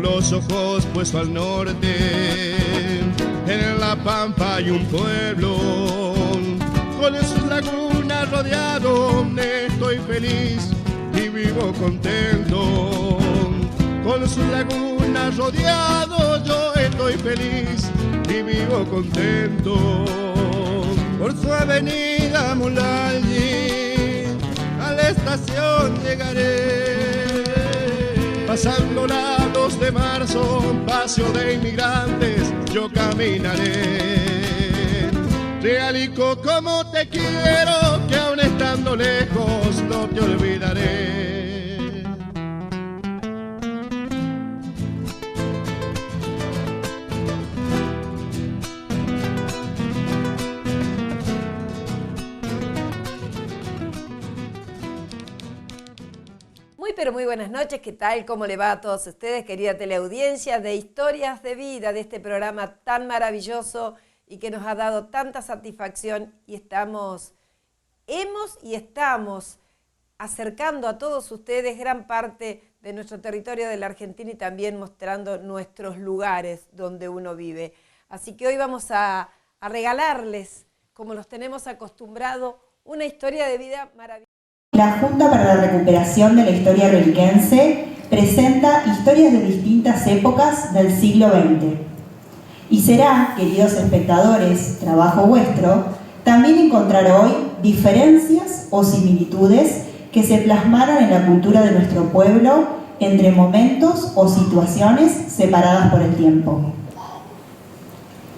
con los ojos puestos al norte. En la pampa hay un pueblo, con sus lagunas rodeado, estoy feliz y vivo contento. Con sus lagunas rodeado, yo estoy feliz y vivo contento. Por su avenida Mulalli, a la estación llegaré. Pasando la 2 de marzo, paseo de inmigrantes, yo caminaré. Realicó, como te quiero, que aún estando lejos no te olvidaré. Pero muy buenas noches, ¿qué tal? ¿Cómo le va a todos ustedes, querida teleaudiencia de Historias de Vida, de este programa tan maravilloso y que nos ha dado tanta satisfacción? Y estamos acercando a todos ustedes gran parte de nuestro territorio de la Argentina y también mostrando nuestros lugares donde uno vive. Así que hoy vamos a regalarles, como los tenemos acostumbrado, una historia de vida maravillosa. La Junta para la Recuperación de la Historia Reliquense presenta historias de distintas épocas del siglo XX. Y será, queridos espectadores, trabajo vuestro, también encontrar hoy diferencias o similitudes que se plasmaron en la cultura de nuestro pueblo entre momentos o situaciones separadas por el tiempo.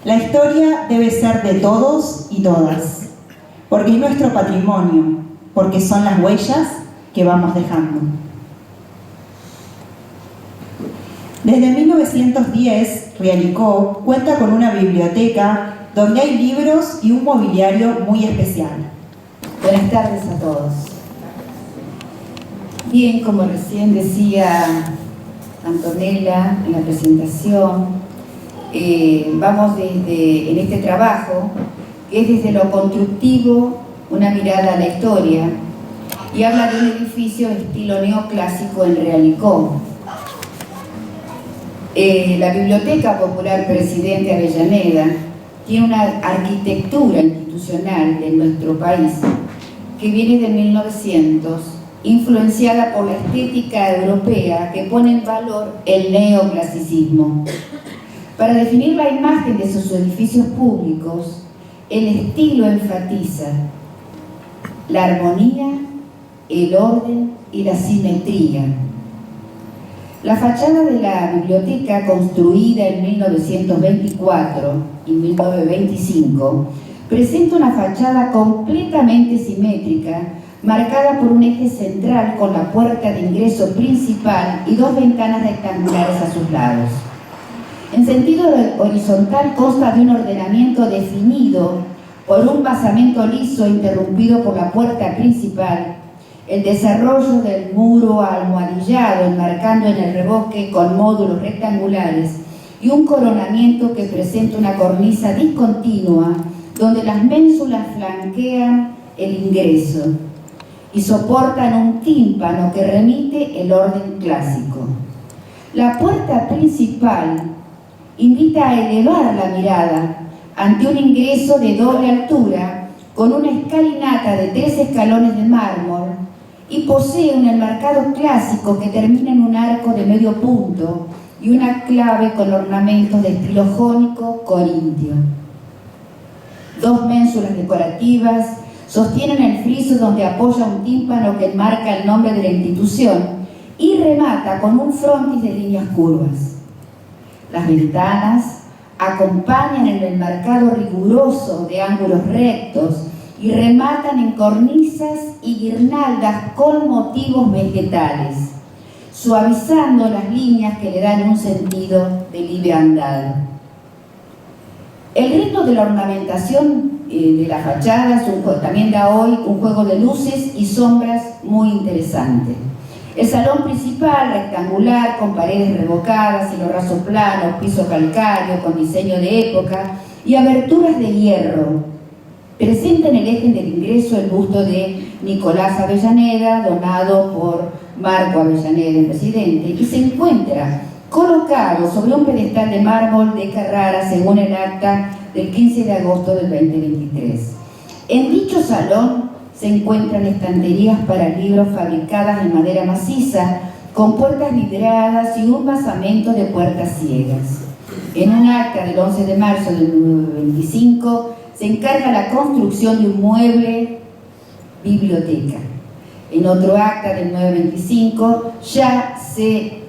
La historia debe ser de todos y todas, porque es nuestro patrimonio, porque son las huellas que vamos dejando. Desde 1910, Realicó cuenta con una biblioteca donde hay libros y un mobiliario muy especial. Buenas tardes a todos. Bien, como recién decía Antonella en la presentación, vamos en este trabajo, que es desde lo constructivo, una mirada a la historia, y habla de un edificio de estilo neoclásico en Realicó. La Biblioteca Popular Presidente Avellaneda tiene una arquitectura institucional de nuestro país que viene de 1900, influenciada por la estética europea que pone en valor el neoclasicismo. Para definir la imagen de sus edificios públicos, el estilo enfatiza la armonía, el orden y la simetría. La fachada de la biblioteca, construida en 1924 y 1925, presenta una fachada completamente simétrica, marcada por un eje central con la puerta de ingreso principal y dos ventanas rectangulares a sus lados. En sentido horizontal consta de un ordenamiento definido por un basamento liso interrumpido por la puerta principal, el desarrollo del muro almohadillado enmarcando en el revoque con módulos rectangulares y un coronamiento que presenta una cornisa discontinua donde las ménsulas flanquean el ingreso y soportan un tímpano que remite el orden clásico. La puerta principal invita a elevar la mirada ante un ingreso de doble altura con una escalinata de 3 escalones de mármol y posee un enmarcado clásico que termina en un arco de medio punto y una clave con ornamentos de estilo jónico corintio. 2 ménsulas decorativas sostienen el friso donde apoya un tímpano que enmarca el nombre de la institución y remata con un frontis de líneas curvas. Las ventanas acompañan el enmarcado riguroso de ángulos rectos y rematan en cornisas y guirnaldas con motivos vegetales, suavizando las líneas que le dan un sentido de liviandad. El ritmo de la ornamentación de la fachada también da hoy un juego de luces y sombras muy interesante. El salón principal, rectangular, con paredes revocadas, cielo raso plano, piso calcáreo, con diseño de época y aberturas de hierro. Presenta en el eje del ingreso el busto de Nicolás Avellaneda, donado por Marco Avellaneda, el presidente, y se encuentra colocado sobre un pedestal de mármol de Carrara, según el acta del 15 de agosto del 2023. En dicho salón se encuentran estanterías para libros fabricadas de madera maciza, con puertas vidradas y un basamento de puertas ciegas. En un acta del 11 de marzo del 1925 se encarga la construcción de un mueble biblioteca. En otro acta del 925 ya se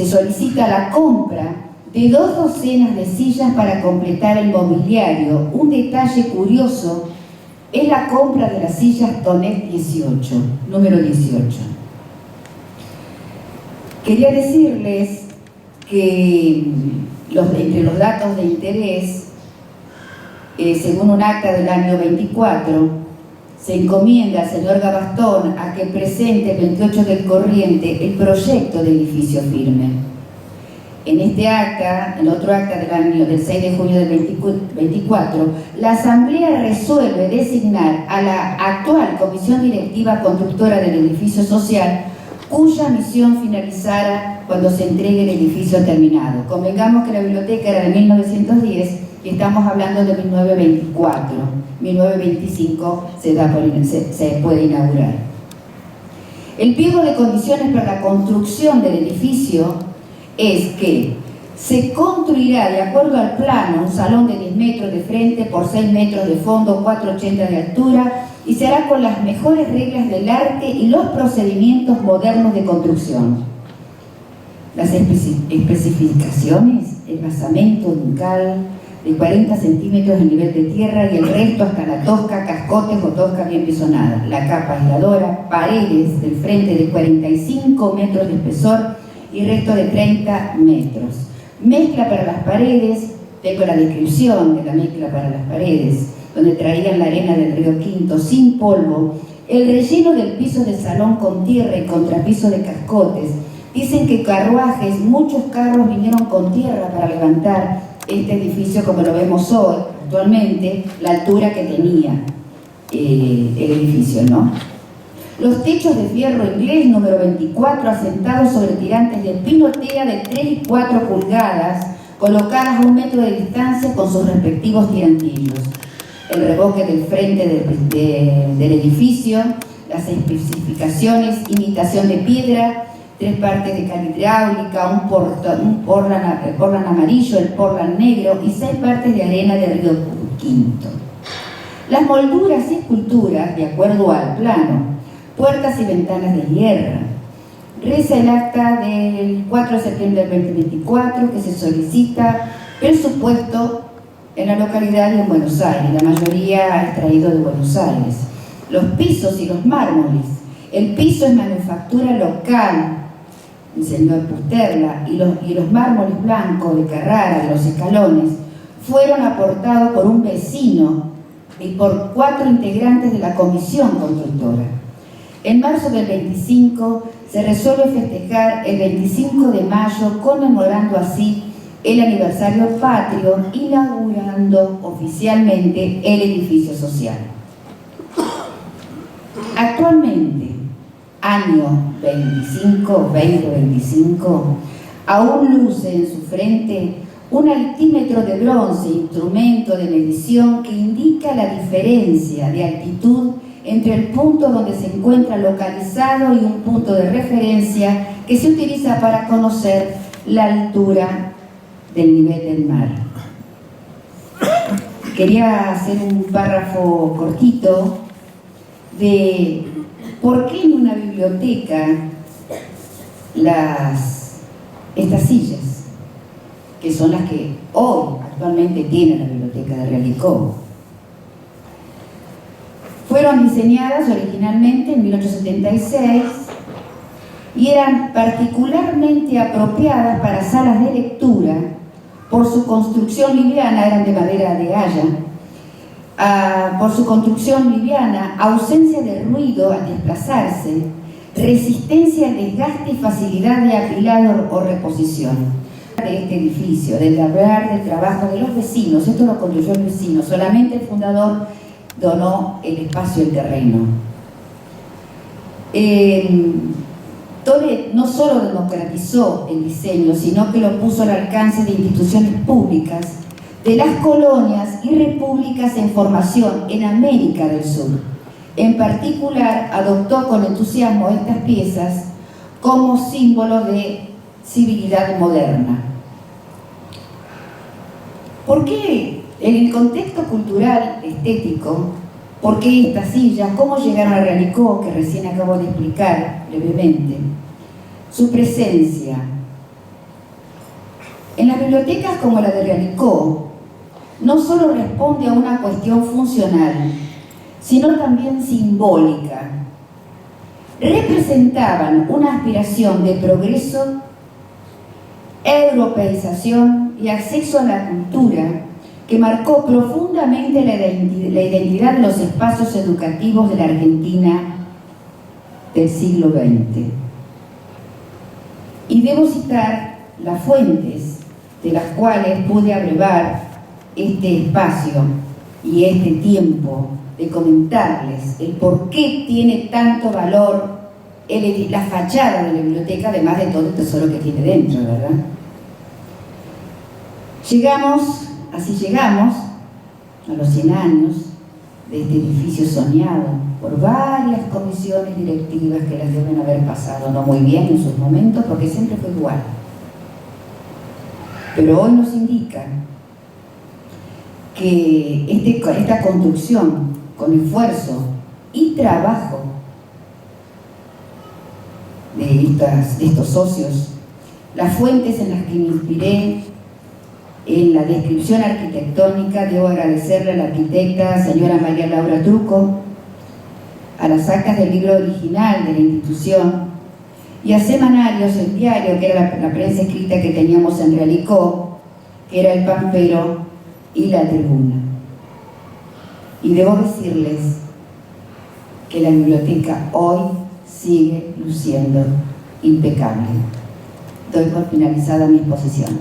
solicita la compra de 2 docenas de sillas para completar el mobiliario. Un detalle curioso es la compra de las sillas Tonet 18, número 18. Quería decirles que entre los datos de interés, según un acta del año 24, se encomienda al señor Gabastón a que presente el 28 del corriente el proyecto de edificio firme. En este acta, en otro acta del 6 de junio del 24, la Asamblea resuelve designar a la actual Comisión Directiva Constructora del Edificio Social, cuya misión finalizara cuando se entregue el edificio terminado. Convengamos que la biblioteca era de 1910 y estamos hablando de 1924. 1925 se puede inaugurar. El pliego de condiciones para la construcción del edificio es que se construirá de acuerdo al plano un salón de 10 metros de frente por 6 metros de fondo, 4,80 de altura, y se hará con las mejores reglas del arte y los procedimientos modernos de construcción. Las especificaciones: el basamento duncal de 40 centímetros en nivel de tierra y el resto hasta la tosca, cascotes o tosca bien pisonada. La capa aisladora, paredes del frente de 45 metros de espesor y resto de 30 metros. Mezcla para las paredes, tengo la descripción de la mezcla para las paredes, donde traían la arena del río Quinto sin polvo, el relleno del piso del salón con tierra y contrapiso de cascotes. Dicen que carruajes, muchos carros vinieron con tierra para levantar este edificio como lo vemos hoy, actualmente, la altura que tenía el edificio, ¿no? Los techos de fierro inglés número 24 asentados sobre tirantes de pinotea de 3 y 4 pulgadas, colocadas a 1 metro de distancia con sus respectivos tirantillos. El revoque del frente del edificio, las especificaciones: imitación de piedra, 3 partes de cal hidráulica, un portland amarillo, el portland negro y 6 partes de arena de río Quinto. Las molduras y esculturas, de acuerdo al plano: puertas y ventanas de hierro. Reza el acta del 4 de septiembre del 2024 que se solicita presupuesto en la localidad y en Buenos Aires, la mayoría extraído de Buenos Aires. Los pisos y los mármoles: el piso es manufactura local, el señor Pusterla, y los mármoles blancos de Carrara, de los escalones, fueron aportados por un vecino y por 4 integrantes de la comisión constructora. En marzo del 25 se resuelve festejar el 25 de mayo, conmemorando así el aniversario patrio, inaugurando oficialmente el edificio social. Actualmente, año 2025, aún luce en su frente un altímetro de bronce, instrumento de medición que indica la diferencia de altitud entre el punto donde se encuentra localizado y un punto de referencia que se utiliza para conocer la altura del nivel del mar. Quería hacer un párrafo cortito de por qué en una biblioteca estas sillas, que son las que hoy actualmente tiene la biblioteca de Realicó, fueron diseñadas originalmente en 1876 y eran particularmente apropiadas para salas de lectura por su construcción liviana, eran de madera de haya, por su construcción liviana, ausencia de ruido al desplazarse, resistencia al desgaste y facilidad de apilado o reposición. De este edificio, de hablar del trabajo de los vecinos, esto lo construyó el vecino, solamente el fundador donó el espacio, el terreno. Tolet no solo democratizó el diseño, sino que lo puso al alcance de instituciones públicas de las colonias y repúblicas en formación en América del Sur. En particular, adoptó con entusiasmo estas piezas como símbolo de civilidad moderna. ¿Por qué en el contexto cultural, estético, por qué estas sillas, cómo llegaron a Realicó, que recién acabo de explicar brevemente? Su presencia. En las bibliotecas como la de Realicó, no solo responde a una cuestión funcional, sino también simbólica. Representaban una aspiración de progreso, europeización y acceso a la cultura que marcó profundamente la identidad de los espacios educativos de la Argentina del siglo XX. Y debo citar las fuentes de las cuales pude abrevar este espacio y este tiempo de comentarles el por qué tiene tanto valor la fachada de la biblioteca, además de todo el tesoro que tiene dentro, ¿verdad? Así llegamos a los 100 años de este edificio soñado por varias comisiones directivas que las deben haber pasado no muy bien en sus momentos, porque siempre fue igual. Pero hoy nos indica que esta construcción con esfuerzo y trabajo de estos socios, las fuentes en las que me inspiré en la descripción arquitectónica, debo agradecerle a la arquitecta señora María Laura Truco, a las actas del libro original de la institución y a semanarios, el diario, que era la prensa escrita que teníamos en Realicó, que era el Pampero y la Tribuna. Y debo decirles que la biblioteca hoy sigue luciendo impecable. Doy por finalizada mi exposición.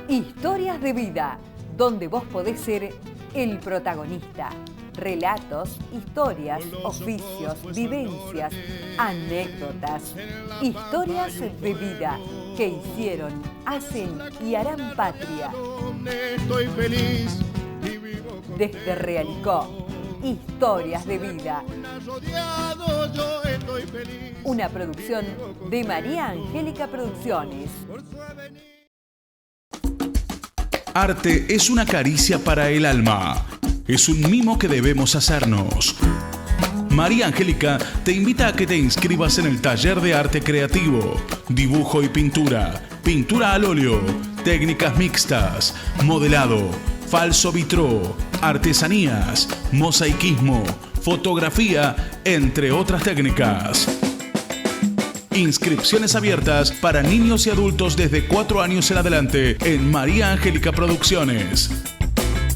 Historias de vida, donde vos podés ser el protagonista. Relatos, historias, oficios, vivencias, anécdotas. Historias de vida que hicieron, hacen y harán patria. Estoy feliz. Desde Realicó, Historias de vida. Una producción de María Angélica Producciones. Arte es una caricia para el alma. Es un mimo que debemos hacernos. María Angélica te invita a que te inscribas en el taller de arte creativo, dibujo y pintura, pintura al óleo, técnicas mixtas, modelado, falso vitró, artesanías, mosaicismo, fotografía, entre otras técnicas. Inscripciones abiertas para niños y adultos desde 4 años en adelante en María Angélica Producciones.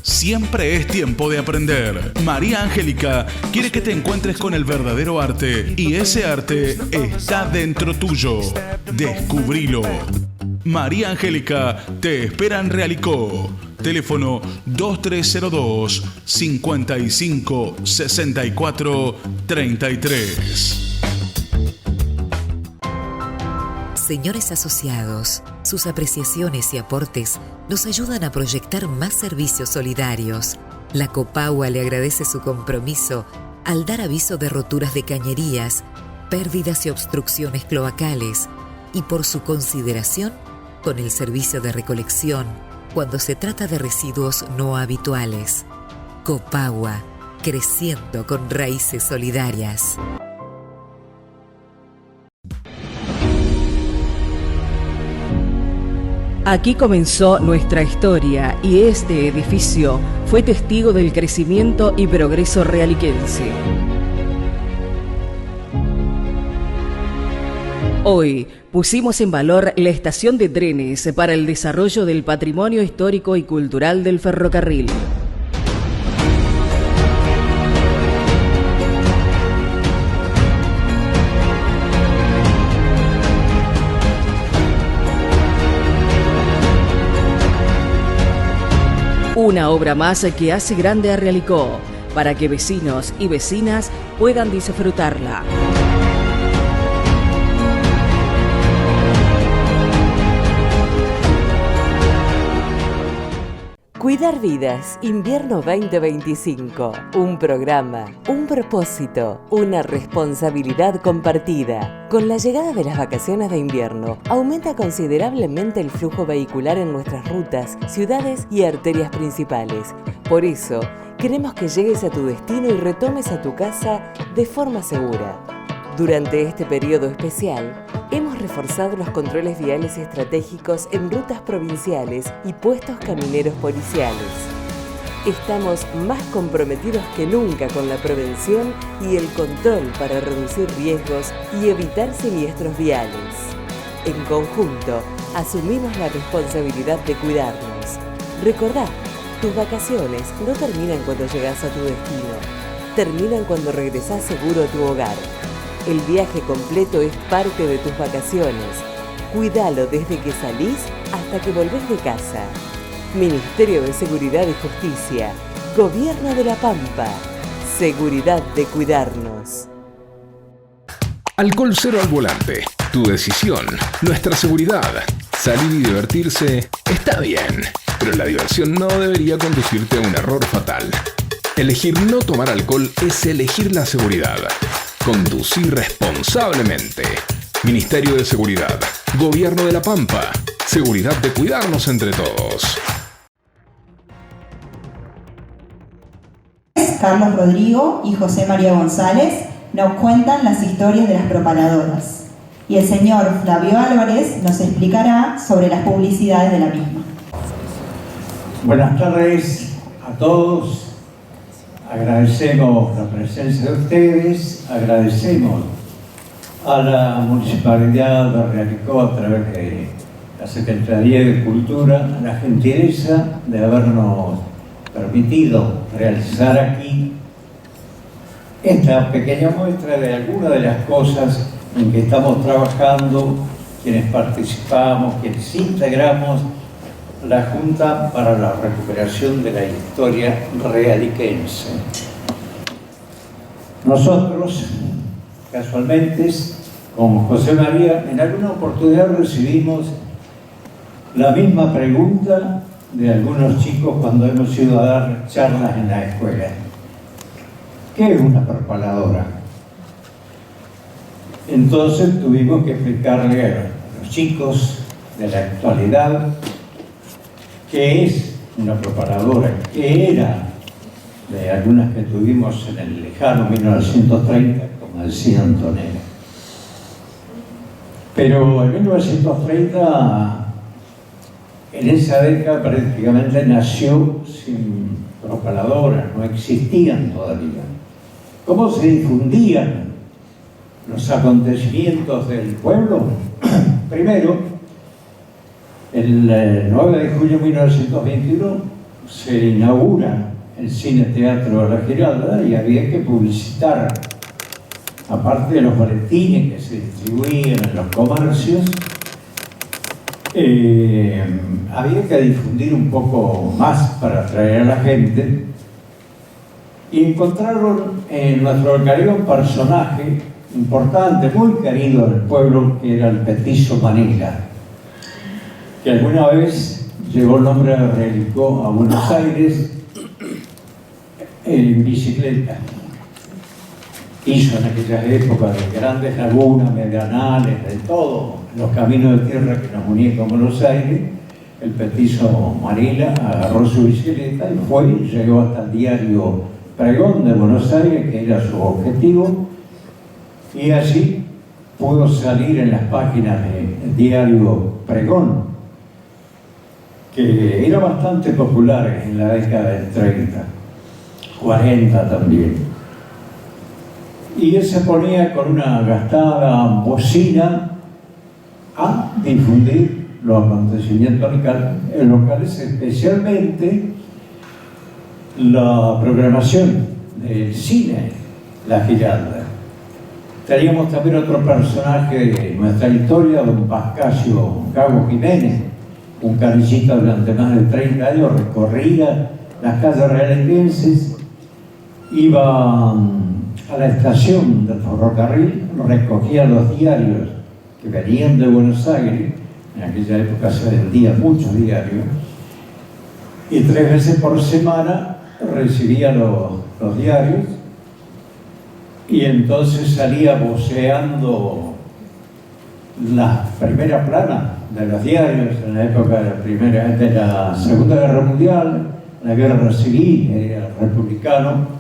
Siempre es tiempo de aprender. María Angélica quiere que te encuentres con el verdadero arte y ese arte está dentro tuyo. Descubrilo. María Angélica te espera en Realicó. Teléfono 2302 55 64 33. Señores asociados, sus apreciaciones y aportes nos ayudan a proyectar más servicios solidarios. La Copagua le agradece su compromiso al dar aviso de roturas de cañerías, pérdidas y obstrucciones cloacales y por su consideración con el servicio de recolección cuando se trata de residuos no habituales. Copagua, creciendo con raíces solidarias. Aquí comenzó nuestra historia y este edificio fue testigo del crecimiento y progreso realiquense. Hoy pusimos en valor la estación de trenes para el desarrollo del patrimonio histórico y cultural del ferrocarril. Una obra más que hace grande a Realicó. para que vecinos y vecinas puedan disfrutarla. Cuidar Vidas, Invierno 2025. Un programa, un propósito, una responsabilidad compartida. Con la llegada de las vacaciones de invierno, aumenta considerablemente el flujo vehicular en nuestras rutas, ciudades y arterias principales. Por eso, queremos que llegues a tu destino y retomes a tu casa de forma segura. Durante este periodo especial, hemos reforzado los controles viales estratégicos en rutas provinciales y puestos camineros policiales. Estamos más comprometidos que nunca con la prevención y el control para reducir riesgos y evitar siniestros viales. En conjunto, asumimos la responsabilidad de cuidarnos. Recordá, tus vacaciones no terminan cuando llegas a tu destino, terminan cuando regresás seguro a tu hogar. El viaje completo es parte de tus vacaciones. Cuídalo desde que salís hasta que volvés de casa. Ministerio de Seguridad y Justicia. Gobierno de La Pampa. Seguridad de cuidarnos. Alcohol cero al volante. Tu decisión. Nuestra seguridad. Salir y divertirse está bien, pero la diversión no debería conducirte a un error fatal. Elegir no tomar alcohol es elegir la seguridad. Conducir responsablemente. Ministerio de Seguridad. Gobierno de La Pampa. Seguridad de cuidarnos entre todos. Carlos Rodrigo y José María González nos cuentan las historias de las propaladoras. Y el señor Flavio Álvarez nos explicará sobre las publicidades de la misma. Buenas tardes a todos. Agradecemos la presencia de ustedes, agradecemos a la Municipalidad de Realicó a través de la Secretaría de Cultura la gentileza de habernos permitido realizar aquí esta pequeña muestra de algunas de las cosas en que estamos trabajando, quienes participamos, quienes integramos la Junta para la Recuperación de la Historia Realiquense. Nosotros, casualmente, con José María, en alguna oportunidad recibimos la misma pregunta de algunos chicos cuando hemos ido a dar charlas en la escuela. ¿Qué es una propaladora? Entonces tuvimos que explicarle a los chicos de la actualidad qué es una propaladora, qué era de algunas que tuvimos en el lejano 1930, como decía Antonella. Pero en 1930, en esa década prácticamente nació sin propaladoras, no existían todavía. ¿Cómo se difundían los acontecimientos del pueblo? Primero, el 9 de julio de 1921 se inaugura el Cine Teatro de la Giralda y había que publicitar, aparte de los boletines que se distribuían en los comercios, había que difundir un poco más para atraer a la gente, y encontraron en nuestro localidad un personaje importante, muy querido del pueblo, que era el Petizo Manila, que alguna vez llevó el nombre de Realicó a Buenos Aires en bicicleta. Hizo en aquellas épocas de grandes lagunas, medianales, de todo, los caminos de tierra que nos unían con Buenos Aires. El Petizo Manila agarró su bicicleta y fue y llegó hasta el diario Pregón de Buenos Aires, que era su objetivo, y allí pudo salir en las páginas del diario Pregón, que era bastante popular en la década del 30, 40 también. Y él se ponía con una gastada bocina a difundir los acontecimientos locales, especialmente la programación del cine La Giralda. Teníamos también otro personaje de nuestra historia, don Pascasio Gago Jiménez, un canillita durante más de 30 años, recorría las calles realiquenses iba a la estación del ferrocarril, recogía los diarios que venían de Buenos Aires, en aquella época se vendían muchos diarios, y 3 veces por semana recibía los diarios, y entonces salía voceando la primera plana de los diarios en la época de la Segunda Guerra Mundial, la Guerra Civil, era republicano,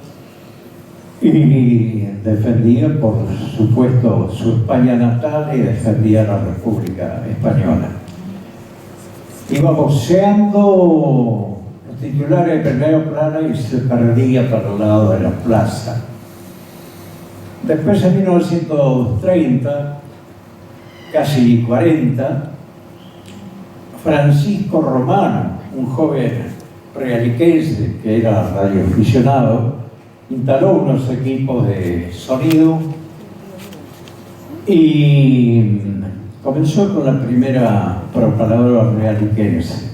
y defendía, por supuesto, su España natal y defendía la República Española. Iba voceando los titulares de primera plana y se perdía para el lado de la plaza. Después, en 1930, casi 40, Francisco Romano, un joven realiquense que era radioaficionado, instaló unos equipos de sonido y comenzó con la primera propaladora realiquense.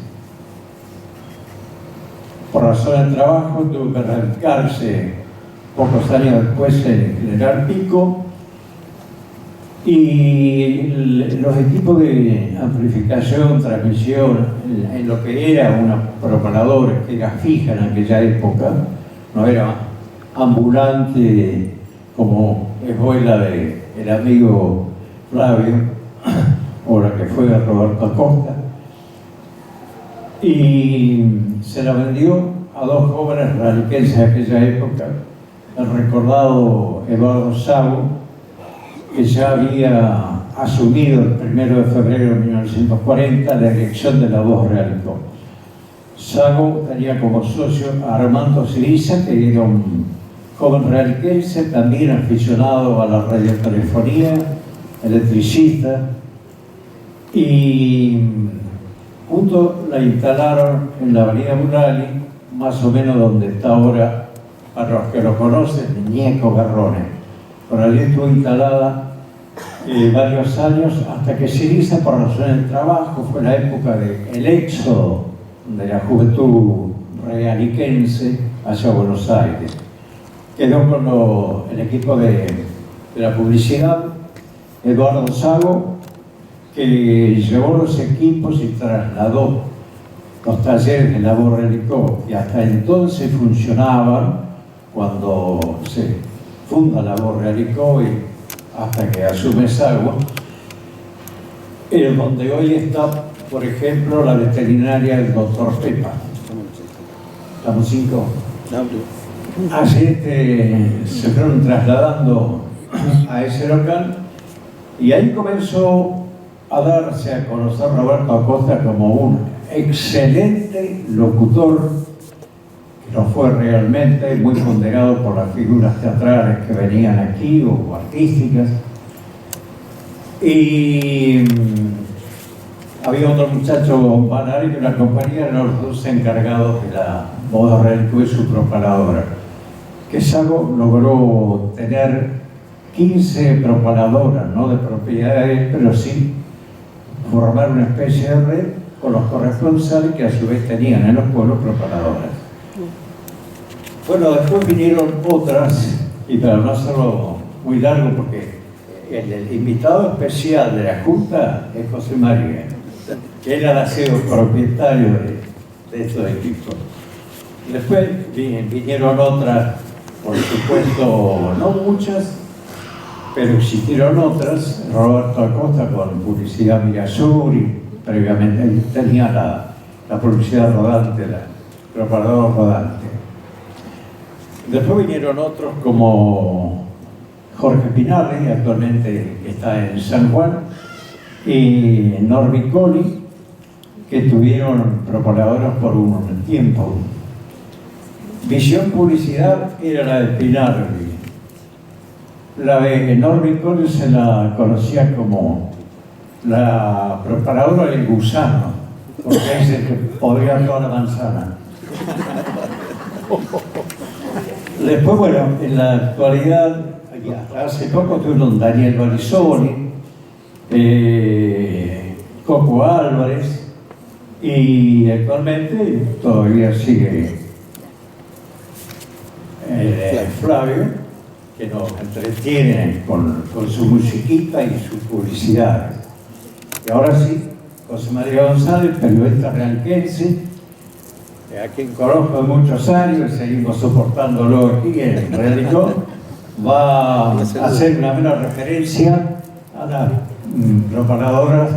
Por razón de trabajo tuvo que radicarse pocos años después en General Pico, y los equipos de amplificación, transmisión, en lo que era una propaladora que era fija en aquella época, no era ambulante como es hoy la del amigo Flavio o la que fue Roberto Acosta, y se la vendió a 2 jóvenes radiquenses de aquella época, el recordado Eduardo Sago, que ya había asumido el 1 de febrero de 1940 la dirección de La Voz Realicó. Sago tenía como socio a Armando Siriza, que era un joven realiquense, también aficionado a la radiotelefonía, electricista, y juntos la instalaron en la avenida Burali, más o menos donde está ahora, para los que lo conocen, Ñeco Garrone. Por allí estuvo instalada varios años, hasta que Siriza, por razones de trabajo, fue la época del éxodo de la juventud realiquense hacia Buenos Aires. Quedó con el equipo de la publicidad, Eduardo Sago, que llevó los equipos y trasladó los talleres de La Voz Realicó, y hasta entonces funcionaban cuando se funda La Voz Realicó y hasta que asume Sago, donde hoy está, por ejemplo, la veterinaria del doctor Pepa. ¿Estamos 5? Así se fueron trasladando a ese local, y ahí comenzó a darse a conocer Roberto Acosta como un excelente locutor, que lo fue realmente, muy ponderado por las figuras teatrales que venían aquí o artísticas. Y había otro muchacho, Banari, que la compañía eran los 2 encargados de La Voz Realicó y su propaladora, que Sago logró tener 15 propaladoras, no de propiedad de él, pero sí formar una especie de red con los corresponsales que a su vez tenían en los pueblos propaladoras. Bueno, después vinieron otras, y para no hacerlo muy largo, porque el invitado especial de la Junta es José María, que era el CEO propietario de estos equipos. Después vinieron otras, por supuesto, no muchas, pero existieron otras. Roberto Acosta con Publicidad Mirasur, y previamente tenía la publicidad rodante, la propaladora rodante. Después vinieron otros como Jorge Pinardi, actualmente está en San Juan, y Norby Colli, que tuvieron propaladoras por un tiempo. Visión Publicidad era la de Pinardi. La de Norby Colli se la conocía como la propaladora del gusano, porque es el que podría toda la manzana. Después, bueno, en la actualidad, hace poco tuvieron Daniel Balizoni, Coco Álvarez, y actualmente todavía sigue Flavio, que nos entretiene con su musiquita y sus publicidades. Y ahora sí, José María González, periodista realquense, a quien conozco de muchos años y seguimos soportándolo aquí en Realicó, va a hacer una buena referencia a las propagadoras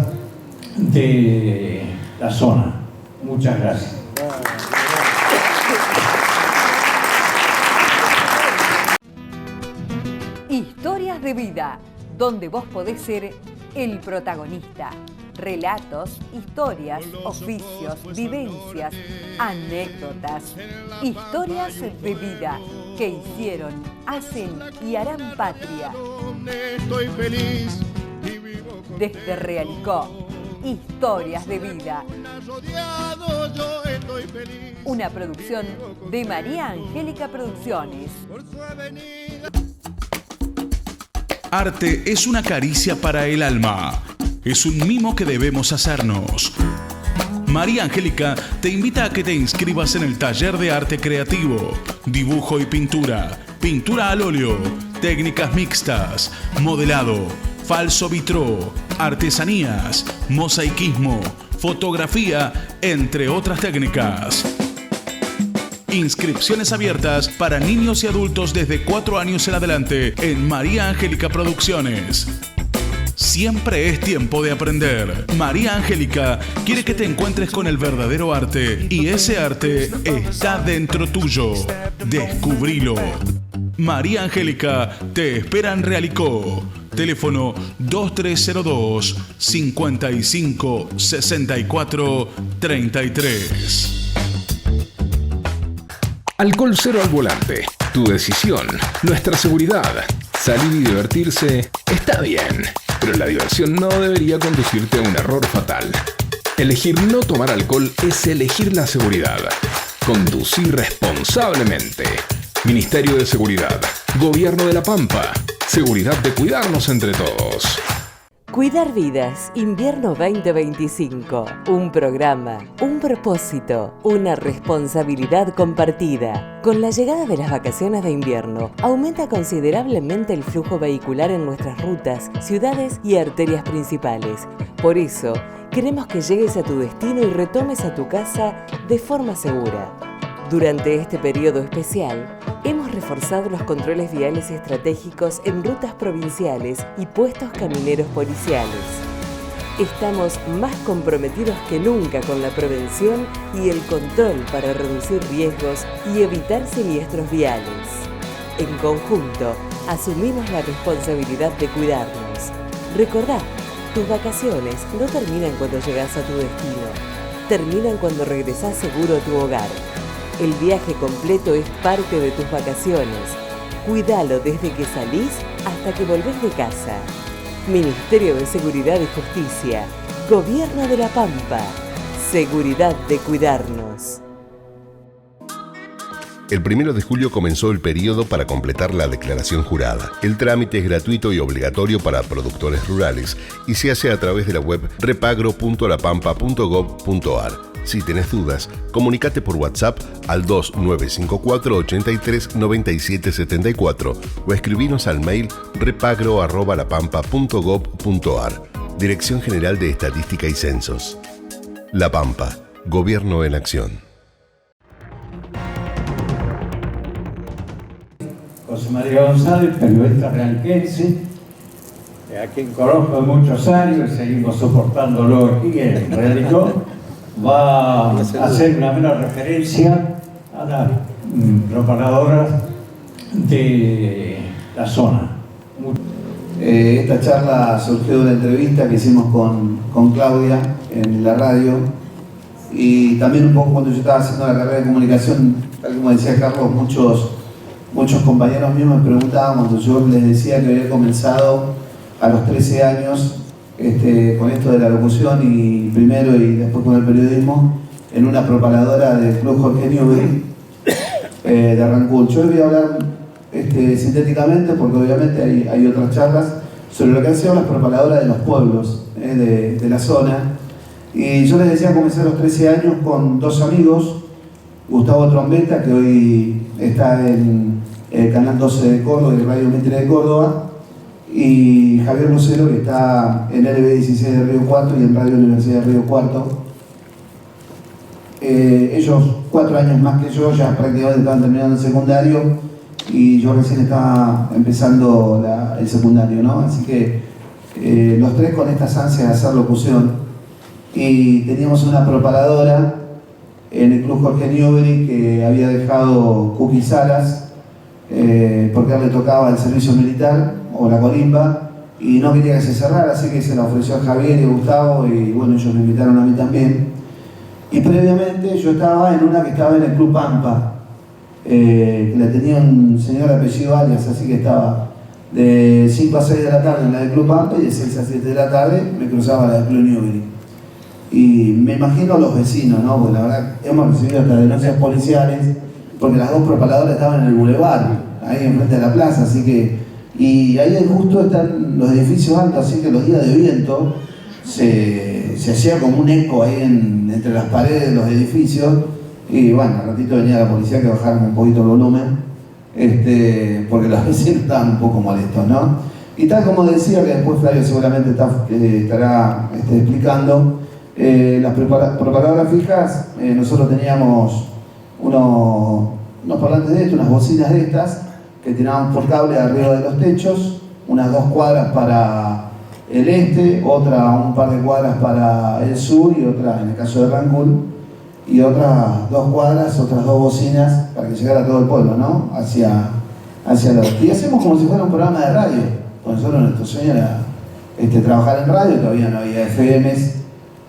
de la zona. Muchas gracias. Historias de vida, donde vos podés ser el protagonista. Relatos, historias, oficios, vivencias, anécdotas. Historias de vida que hicieron, hacen y harán patria. Estoy feliz. Desde Realicó, Historias de vida. Una producción de María Angélica Producciones. Arte es una caricia para el alma. Es un mimo que debemos hacernos. María Angélica te invita a que te inscribas en el taller de arte creativo, dibujo y pintura, pintura al óleo, técnicas mixtas, modelado, falso vitró, artesanías, mosaicismo, fotografía, entre otras técnicas. Inscripciones abiertas para niños y adultos desde 4 años en adelante en María Angélica Producciones. Siempre es tiempo de aprender. María Angélica quiere que te encuentres con el verdadero arte y ese arte está dentro tuyo. Descubrilo. María Angélica te espera en Realicó. Teléfono 2302 55 64 33. Alcohol cero al volante. Tu decisión, nuestra seguridad. Salir y divertirse está bien, pero la diversión no debería conducirte a un error fatal. Elegir no tomar alcohol es elegir la seguridad. Conducir responsablemente. Ministerio de Seguridad. Gobierno de La Pampa. Seguridad de cuidarnos entre todos. Cuidar vidas, invierno 2025. Un programa, un propósito, una responsabilidad compartida. Con la llegada de las vacaciones de invierno, aumenta considerablemente el flujo vehicular en nuestras rutas, ciudades y arterias principales. Por eso, queremos que llegues a tu destino y retomes a tu casa de forma segura. Durante este periodo especial, hemos reforzado los controles viales estratégicos en rutas provinciales y puestos camineros policiales. Estamos más comprometidos que nunca con la prevención y el control para reducir riesgos y evitar siniestros viales. En conjunto, asumimos la responsabilidad de cuidarnos. Recordá, tus vacaciones no terminan cuando llegas a tu destino, terminan cuando regresás seguro a tu hogar. El viaje completo es parte de tus vacaciones. Cuídalo desde que salís hasta que volvés de casa. Ministerio de Seguridad y Justicia. Gobierno de La Pampa. Seguridad de cuidarnos. El 1 de julio comenzó el periodo para completar la declaración jurada. El trámite es gratuito y obligatorio para productores rurales y se hace a través de la web repagro.lapampa.gov.ar. Si tenés dudas, comunicate por WhatsApp al 2954 83 97 74 o escribinos al mail repagro@lapampa.gov.ar. Dirección General de Estadística y Censos. La Pampa, Gobierno en Acción. José María González, periodista realquense, a quien conozco de muchos años y seguimos soportándolo aquí en Realicó, va a hacer una buena referencia a las propagadoras de la zona. Esta charla surgió de una entrevista que hicimos con Claudia en la radio y también un poco cuando yo estaba haciendo la carrera de comunicación, tal como decía Carlos, muchos compañeros míos me preguntaban cuando yo les decía que había comenzado a los 13 años con esto de la locución y primero y después con el periodismo en una propagadora del Club Jorge Newbery de Rancul. Yo voy a hablar sintéticamente porque obviamente hay otras charlas sobre lo que han sido las propagadoras de los pueblos de la zona. Y yo les decía, comencé a los 13 años con dos amigos, Gustavo Trombetta, que hoy está en Canal 12 de Córdoba y Radio Mitre de Córdoba, y Javier Lucero, que está en LB16 de Río Cuarto y en Radio Universidad de Río Cuarto. Ellos 4 años más que yo, ya prácticamente estaban terminando el secundario y yo recién estaba empezando el secundario, ¿no? Así que los tres con estas ansias de hacer locución, y teníamos una propagadora en el Club Jorge Newbery que había dejado Cookie Salas porque a él le tocaba el servicio militar o la colimba y no quería que se cerrara, así que se la ofreció a Javier y a Gustavo, y bueno, ellos me invitaron a mí también. Y previamente yo estaba en una que estaba en el Club Pampa, que la tenía un señor de apellido Arias, así que estaba de 5 a 6 de la tarde en la del Club Pampa y de 6 a 7 de la tarde me cruzaba la del Club Newbery. Y me imagino a los vecinos, ¿no? Porque la verdad hemos recibido hasta denuncias policiales, porque las dos propaladoras estaban en el bulevar, ahí enfrente de la plaza, así que... Y ahí justo están los edificios altos, así que los días de viento se hacía como un eco ahí entre las paredes de los edificios, y bueno, al ratito venía la policía que bajaron un poquito el volumen, porque los vecinos estaban un poco molestos, ¿no? Y tal como decía, que después Flavio seguramente estará explicando, las propagadoras fijas, nosotros teníamos unos parlantes de estos, unas bocinas de estas, que tiraban por cable arriba de los techos, unas 2 cuadras para el este, un par de cuadras para el sur, y otra, en el caso de Rancul, y otras 2 cuadras, otras 2 bocinas para que llegara todo el pueblo, ¿no? Hacia el oeste. Y hacemos como si fuera un programa de radio, porque nosotros nuestro sueño era trabajar en radio, todavía no había FMs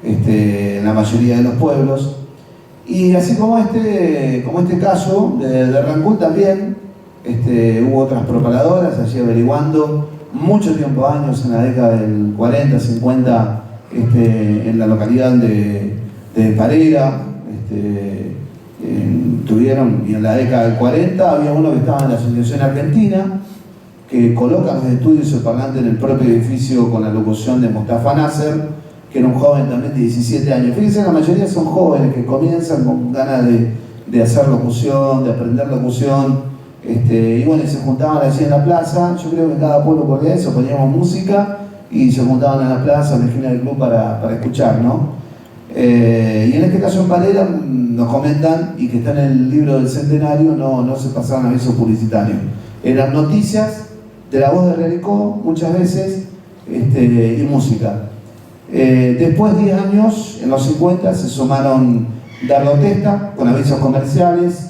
en la mayoría de los pueblos. Y así como este caso de Rancul también, hubo otras propagadoras allí averiguando, mucho tiempo, años, en la década del 40, 50, en la localidad de Parera, tuvieron, y en la década del 40 había uno que estaba en la Asociación Argentina, que coloca los estudios de parlante en el propio edificio con la locución de Mostafa Nasser, que era un joven también de 17 años. Fíjense, la mayoría son jóvenes que comienzan con ganas de hacer locución, de aprender locución, y bueno, se juntaban allí en la plaza. Yo creo que en cada pueblo por eso poníamos música y se juntaban en la plaza, en la esquina del club para escuchar, ¿no? Y en este caso en Parera nos comentan, y que está en el libro del centenario, no se pasaban avisos publicitarios. Eran noticias de la voz de Relicó muchas veces, y música. Después, 10 años, en los 50, se sumaron Dardo Testa con avisos comerciales,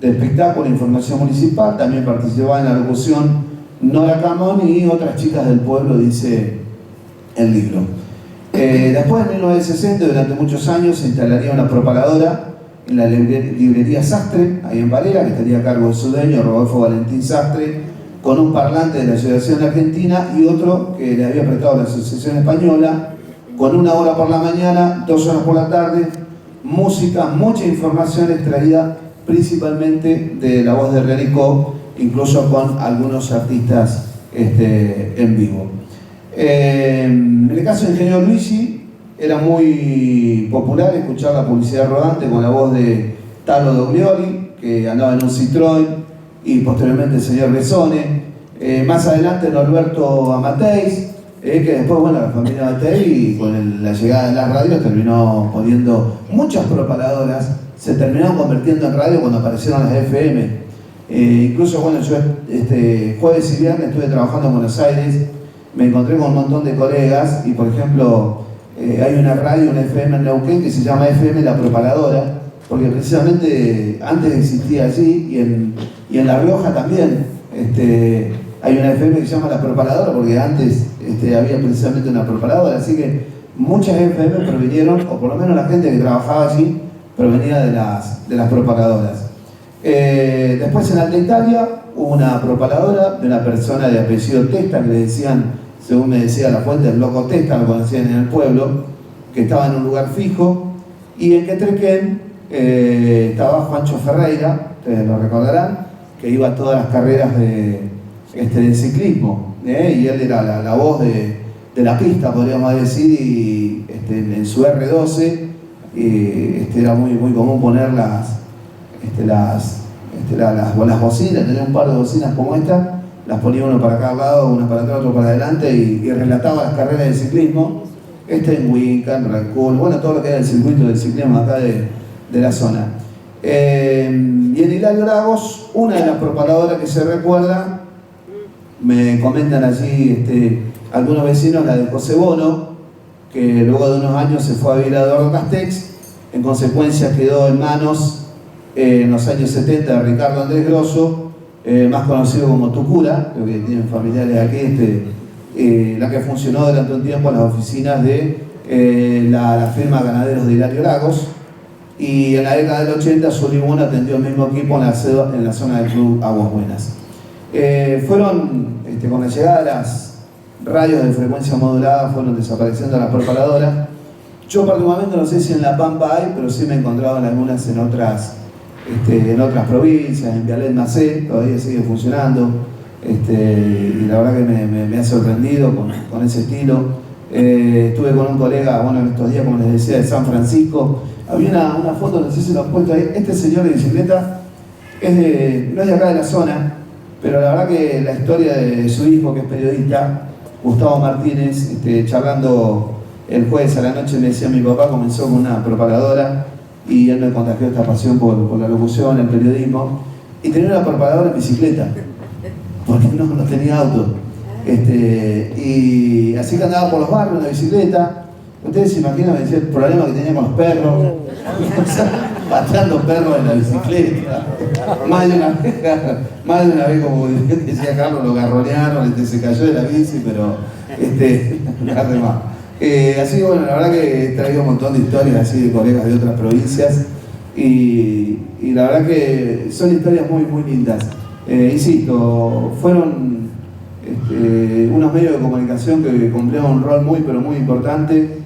de espectáculo, información municipal. También participaba en la locución Nora Camón y otras chicas del pueblo, dice el libro. Después, en 1960, durante muchos años, se instalaría una propagadora en la librería Sastre, ahí en Valera, que estaría a cargo del su dueño, Rodolfo Valentín Sastre, con un parlante de la Asociación Argentina y otro que le había prestado la Asociación Española, con 1 hora por la mañana, 2 horas por la tarde, música, mucha información extraída principalmente de la voz de Relicó, incluso con algunos artistas en vivo. En el caso de Ingeniero Luigi, era muy popular escuchar la publicidad rodante con la voz de Talo Doglioli, que andaba en un Citroën, y posteriormente el señor Besone. Más adelante Norberto Amateis, que después, bueno, la familia Amateis, con la llegada de las radios, terminó poniendo muchas propagadoras. Se terminaron convirtiendo en radio cuando aparecieron las FM. Incluso, bueno, yo jueves y viernes estuve trabajando en Buenos Aires, me encontré con un montón de colegas, y por ejemplo, hay una radio, una FM en Neuquén, que se llama FM La Propagadora, porque precisamente antes existía allí, y en La Rioja también hay una FM que se llama La Propagadora, porque antes había precisamente una propagadora. Así que muchas FM provinieron, o por lo menos la gente que trabajaba allí, provenía de las propagadoras. Después, en Alta Italia, hubo una propagadora de una persona de apellido Testa, que le decían, según me decía la fuente, el loco Testa, lo conocían en el pueblo, que estaba en un lugar fijo. Y en Quetrequén estaba Juancho Ferreira, ustedes lo recordarán, que iba a todas las carreras de ciclismo, y él era la voz de la pista, podríamos decir, y en su R12 era muy común poner las bocinas, tenía un par de bocinas como esta, las ponía uno para cada lado, uno para atrás, otro para adelante y relataba las carreras de ciclismo, en Wincan, Rancul, bueno, todo lo que era el circuito del ciclismo acá de la zona. Y en Hilario Lagos, una de las propagadoras que se recuerda, me comentan allí algunos vecinos, la de José Bono, que luego de unos años se fue a vivir a Eduardo Castex, en consecuencia quedó en manos en los años 70 de Ricardo Andrés Grosso, más conocido como Tucura, creo que tienen familiares aquí, la que funcionó durante un tiempo en las oficinas de la firma Ganaderos de Hilario Lagos, y en la década del 80 Solibón atendió el mismo equipo en la zona del club Aguas Buenas. Fueron, con la llegada de las radios de frecuencia modulada, fueron desapareciendo las propagadoras. Yo particularmente no sé si en La Pampa hay, pero sí me he encontrado en algunas en otras provincias, en Vialet Macé, todavía sigue funcionando, y la verdad que me ha sorprendido con ese estilo. Estuve con un colega, en estos días, como les decía, de San Francisco. Había una foto, no sé si lo han puesto ahí, este señor de bicicleta no es de acá de la zona, pero la verdad que la historia de su hijo, que es periodista, Gustavo Martínez, charlando el jueves a la noche, me decía: mi papá comenzó con una propagadora y él me contagió esta pasión por la locución, el periodismo, y tenía una propagadora en bicicleta, porque no tenía auto. Y así que andaba por los barrios en la bicicleta. Ustedes se imaginan, me decía, el problema que tenía con los perros, pateando perros en la bicicleta. Más de una vez, como decía Carlos, lo garronearon, se cayó de la bici, pero nada más. Así que bueno, la verdad que he traído un montón de historias así de colegas de otras provincias y la verdad que son historias muy, muy lindas. Insisto, fueron unos medios de comunicación que cumplían un rol muy, pero muy importante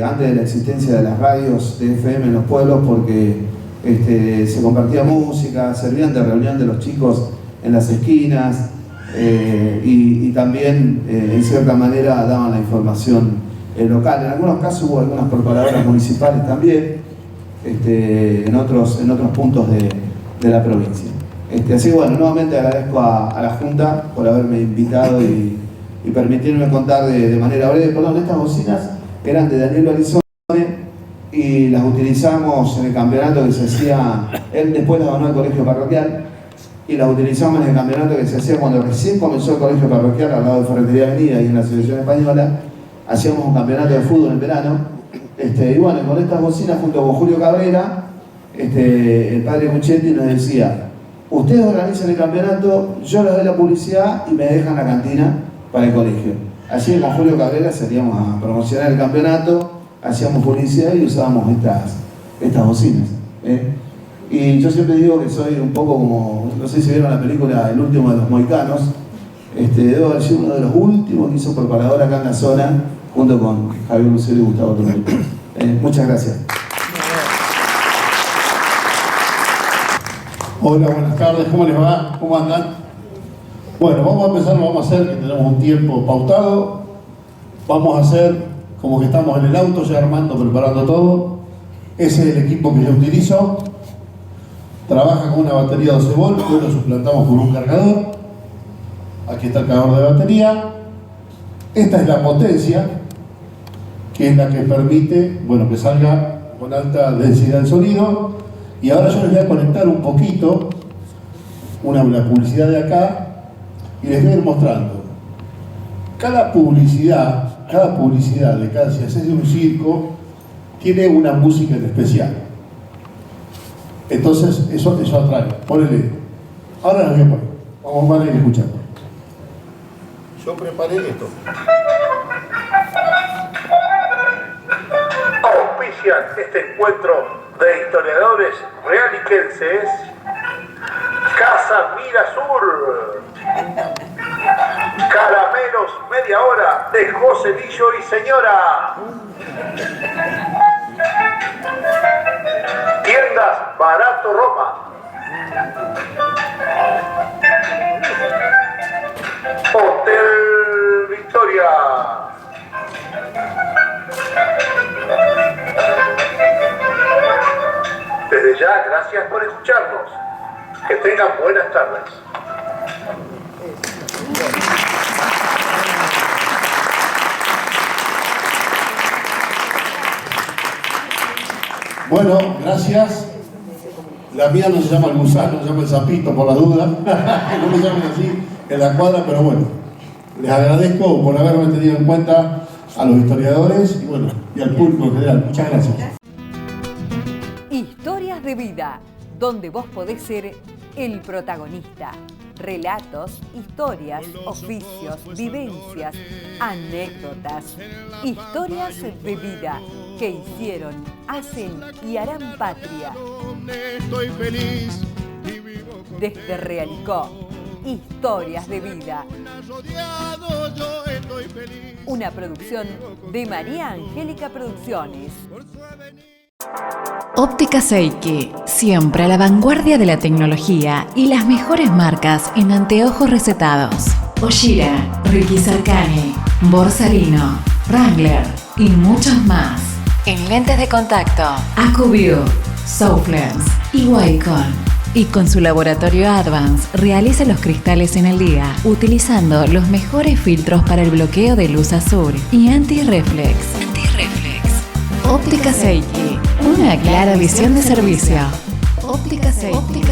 antes de la existencia de las radios de FM en los pueblos, porque se compartía música, servían de reunión de los chicos en las esquinas, y también en cierta manera daban la información local. En algunos casos hubo algunas propagadoras municipales también, en otros puntos de la provincia. Así que bueno, nuevamente agradezco a la Junta por haberme invitado y permitirme contar de manera breve. Perdón, estas bocinas eran de Daniel Barizone y las utilizamos en el campeonato que se hacía, él después las donó al colegio parroquial, y las utilizamos en el campeonato que se hacía cuando recién comenzó el colegio parroquial al lado de Ferretería Avenida y en la selección española. Hacíamos un campeonato de fútbol en verano, y bueno, con estas bocinas junto con Julio Cabrera, el padre Muchetti nos decía: ustedes organizan el campeonato, yo les doy la publicidad y me dejan la cantina para el colegio. Así que con Julio Cabrera salíamos a promocionar el campeonato, hacíamos publicidad y usábamos estas bocinas. Y yo siempre digo que soy un poco como, no sé si vieron la película El último de los mohicanos, debo haber sido uno de los últimos que hizo propagador acá en la zona, junto con Javier Lucero y Gustavo Tornelli. Muchas gracias. Hola, buenas tardes, ¿cómo les va? ¿Cómo andan? Bueno, vamos a empezar, lo vamos a hacer, que tenemos un tiempo pautado. Vamos a hacer como que estamos en el auto, ya armando, preparando todo. Ese es el equipo que yo utilizo. Trabaja con una batería 12 volts, hoy lo suplantamos por un cargador. Aquí está el cargador de batería. Esta es la potencia, que es la que permite, que salga con alta densidad de sonido. Y ahora yo les voy a conectar un poquito la publicidad de acá y les voy a ir mostrando. Cada publicidad si haces de un circo, tiene una música en especial. Entonces, eso atrae. Ponele. Ahora les voy a poner. Vamos a ir escuchando. Yo preparé esto. Auspician este encuentro de historiadores realiquenses Casa Mira Sur, Caramelos Media Hora de Joselillo y Señora, Tiendas Barato Roma, Hotel Victoria, desde ya, gracias por escucharnos. Que tengan buenas tardes. Bueno, gracias. La mía no se llama el gusano, se llama el sapito, por la duda. No me llamen así en la cuadra, pero bueno. Les agradezco por haberme tenido en cuenta a los historiadores y bueno, y al público en general. Muchas gracias. Historias de vida, donde vos podés ser el protagonista. Relatos, historias, oficios, vivencias, anécdotas. Historias de vida que hicieron, hacen y harán patria. Estoy feliz. Desde Realicó, Historias de vida. Una producción de María Angélica Producciones. Óptica Seiki, siempre a la vanguardia de la tecnología y las mejores marcas en anteojos recetados. Oshira, Ricky Sarkani, Borsalino, Wrangler y muchos más. En lentes de contacto, AcuView, Souflens y Wacom. Y con su laboratorio Advance realiza los cristales en el día utilizando los mejores filtros para el bloqueo de luz azul y anti-reflex. Óptica Seiki, una clara visión de servicio. Óptica Seiki.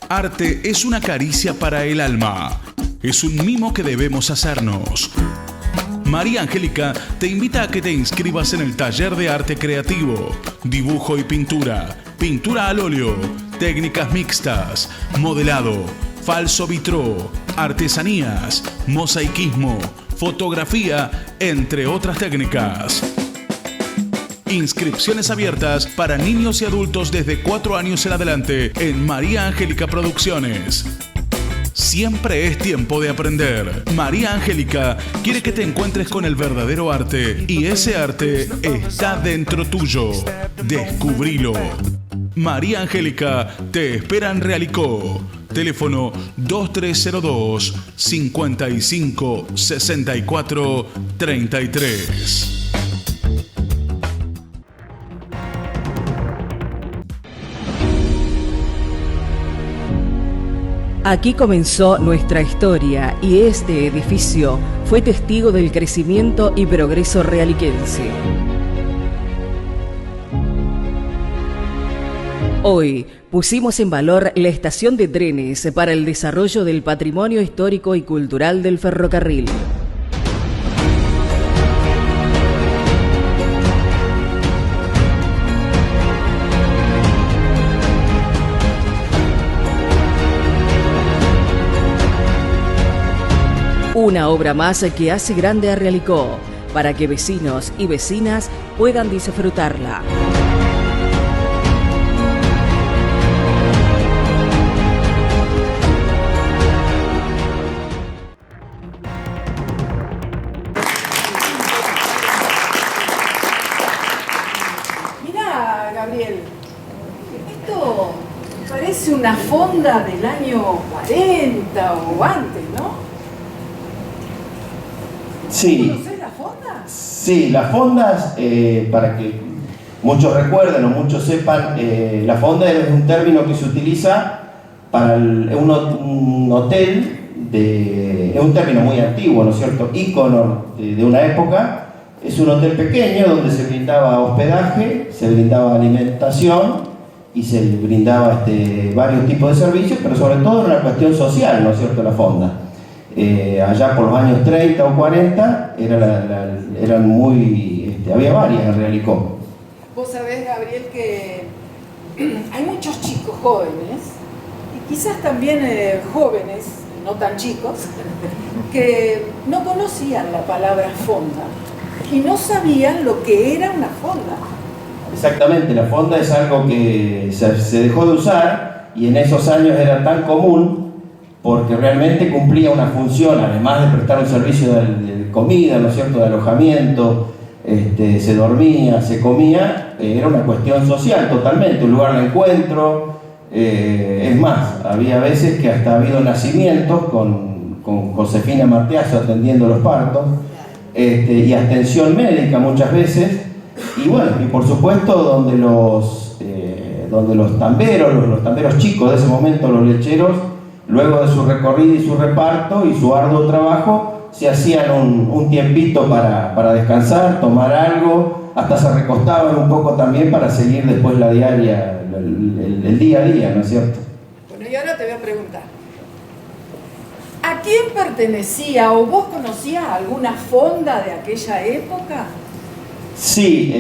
Arte es una caricia para el alma. Es un mimo que debemos hacernos. María Angélica te invita a que te inscribas en el taller de arte creativo, dibujo y pintura, pintura al óleo, técnicas mixtas, modelado, falso vitró, artesanías, mosaicismo, fotografía, entre otras técnicas. Inscripciones abiertas para niños y adultos desde 4 años en adelante en María Angélica Producciones. Siempre es tiempo de aprender. María Angélica quiere que te encuentres con el verdadero arte y ese arte está dentro tuyo. Descubrilo. María Angélica te espera en Realicó. Teléfono 2302 55 64 33. Aquí comenzó nuestra historia y este edificio fue testigo del crecimiento y progreso realiquense. Hoy pusimos en valor la estación de trenes para el desarrollo del patrimonio histórico y cultural del ferrocarril. Una obra más que hace grande a Realicó, para que vecinos y vecinas puedan disfrutarla. Mirá, Gabriel, esto parece una fonda del año 40 o antes, ¿no? Sí. ¿Conocés la fonda? Sí, las fondas, para que muchos recuerden o muchos sepan, la fonda es un término que se utiliza para un hotel, es un término muy antiguo, ¿no es cierto? Ícono de una época. Es un hotel pequeño donde se brindaba hospedaje, se brindaba alimentación y se brindaba varios tipos de servicios, pero sobre todo era una cuestión social, ¿no es cierto?, la fonda. Allá por los años 30 o 40 eran muy, había varias en Realicó. Vos sabés, Gabriel, que hay muchos chicos jóvenes y quizás también jóvenes, no tan chicos, que no conocían la palabra fonda y no sabían lo que era una fonda. Exactamente, la fonda es algo que se dejó de usar y en esos años era tan común porque realmente cumplía una función, además de prestar un servicio de comida, ¿no es cierto?, de alojamiento, se dormía, se comía, era una cuestión social totalmente, un lugar de encuentro. Es más, había veces que hasta ha habido nacimientos con Josefina Mateazo atendiendo los partos, y atención médica muchas veces, Y bueno, y por supuesto donde los tamberos chicos de ese momento, los lecheros, luego de su recorrido y su reparto y su arduo trabajo, se hacían un tiempito para descansar, tomar algo, hasta se recostaban un poco también para seguir después la diaria, el día a día, ¿no es cierto? Bueno, y ahora te voy a preguntar, ¿a quién pertenecía o vos conocías alguna fonda de aquella época? Sí,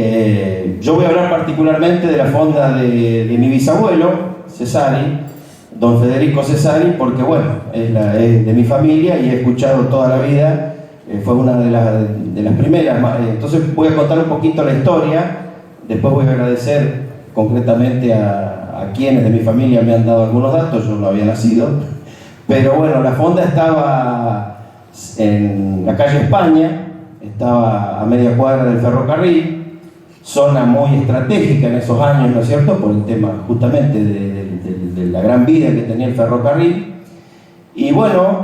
yo voy a hablar particularmente de la fonda de mi bisabuelo, Cesari, don Federico Cesari, porque bueno, es de mi familia y he escuchado toda la vida, fue una de las primeras, entonces voy a contar un poquito la historia, después voy a agradecer concretamente a quienes de mi familia me han dado algunos datos, yo no había nacido, pero bueno, la fonda estaba en la calle España, estaba a media cuadra del ferrocarril, zona muy estratégica en esos años, ¿no es cierto?, por el tema justamente de la gran vida que tenía el ferrocarril. Y bueno,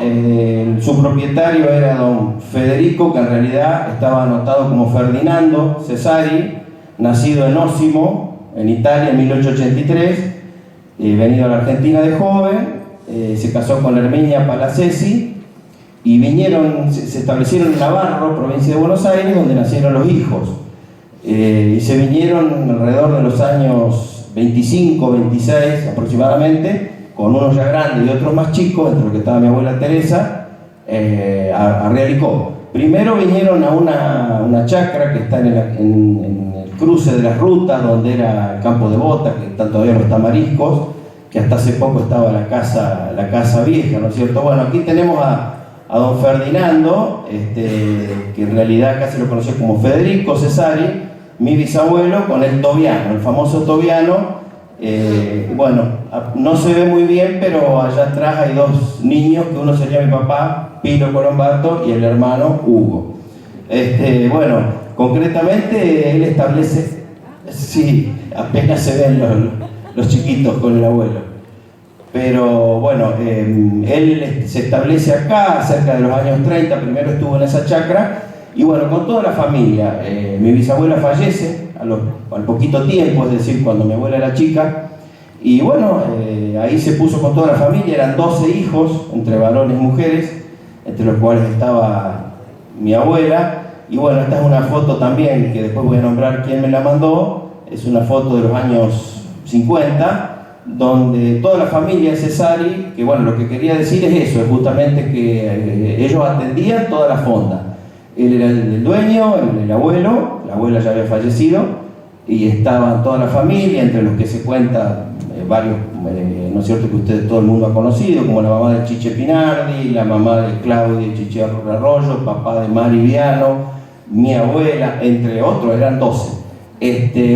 su propietario era don Federico, que en realidad estaba anotado como Ferdinando Cesari, nacido en Osimo, en Italia, en 1883, venido a la Argentina de joven, se casó con Herminia Palacesi y se establecieron en Navarro, provincia de Buenos Aires, donde nacieron los hijos. Y se vinieron alrededor de los años 25, 26 aproximadamente, con unos ya grandes y otros más chicos, entre los que estaba mi abuela Teresa, a Realicó. Primero vinieron a una chacra que está en el cruce de las rutas, donde era el campo de Bota, que están todavía los tamariscos, que hasta hace poco estaba la casa vieja, ¿no es cierto? Bueno, aquí tenemos a don Ferdinando, que en realidad acá se lo conoció como Federico Cesari, mi bisabuelo, con el Tobiano, el famoso Tobiano. Bueno, no se ve muy bien, pero allá atrás hay dos niños, que uno sería mi papá, Pilo Colombato, y el hermano Hugo. Bueno, concretamente él establece, sí, apenas se ven los chiquitos con el abuelo. Pero bueno, él se establece acá cerca de los años 30, primero estuvo en esa chacra, y bueno, con toda la familia. Mi bisabuela fallece al poquito tiempo, es decir, cuando mi abuela era chica, y bueno, ahí se puso con toda la familia, eran 12 hijos, entre varones y mujeres, entre los cuales estaba mi abuela, y bueno, esta es una foto también, que después voy a nombrar quién me la mandó, es una foto de los años 50, donde toda la familia de Cesari, que bueno, lo que quería decir es eso, es justamente que ellos atendían toda la fonda. Él era el dueño, el abuelo, la abuela ya había fallecido, y estaban toda la familia, entre los que se cuenta varios, ¿no es cierto?, que todo el mundo ha conocido, como la mamá de Chiche Pinardi, la mamá de Claudia Chiche Arroyo, papá de Mari Viano, mi abuela, entre otros, eran 12.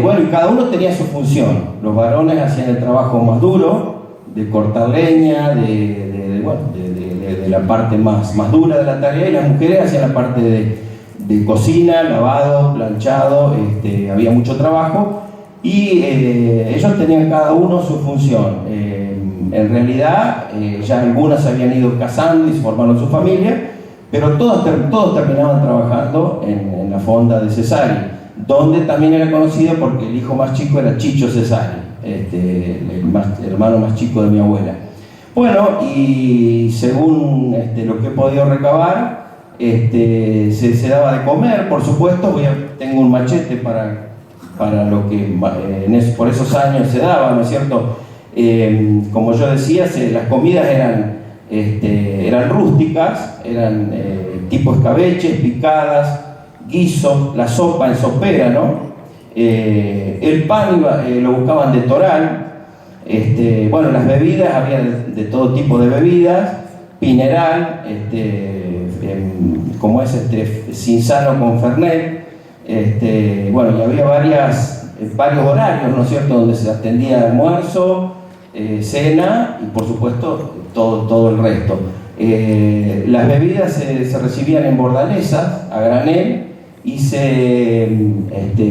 Bueno, y cada uno tenía su función. Los varones hacían el trabajo más duro, de cortar leña, de la parte más dura de la tarea, y las mujeres hacían la parte de cocina, lavado, planchado, había mucho trabajo, y ellos tenían cada uno su función. En realidad, ya algunas se habían ido casando y se formaron su familia, pero todos terminaban trabajando en la fonda de Cesari, donde también era conocido porque el hijo más chico era Chicho Cesari, el hermano más chico de mi abuela. Bueno, y según lo que he podido recabar, se daba de comer, por supuesto. Tengo un machete para lo que por esos años se daba, ¿no es cierto? Como yo decía, las comidas eran rústicas, eran tipo escabeches, picadas, guiso, la sopa en sopera, ¿no? El pan lo buscaban de toral. Bueno, las bebidas, había de todo tipo de bebidas, pineral, como es Cinzano con Fernet, bueno, y había varios horarios, ¿no es cierto?, donde se atendía almuerzo, cena y por supuesto todo el resto. Las bebidas se recibían en bordalesas a granel y se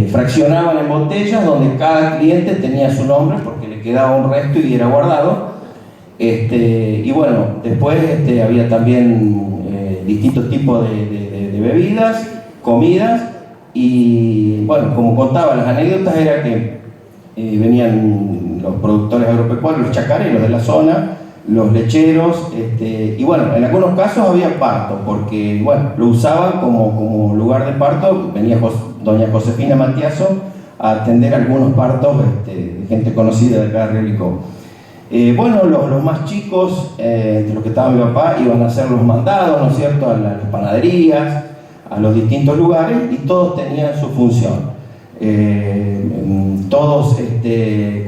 fraccionaban en botellas, donde cada cliente tenía su nombre porque le quedaba un resto y era guardado. Y bueno, después había también distintos tipos de bebidas, comidas, y bueno, como contaba, las anécdotas era que venían los productores agropecuarios, los chacareros de la zona, los lecheros, y bueno, en algunos casos había parto, porque bueno, lo usaban como lugar de parto. Venía doña Josefina Matiazo a atender algunos partos de gente conocida de acá de Relicó. Bueno, los más chicos, de los que estaba mi papá, iban a hacer los mandados, ¿no es cierto?, a las panaderías, a los distintos lugares, y todos tenían su función. Todos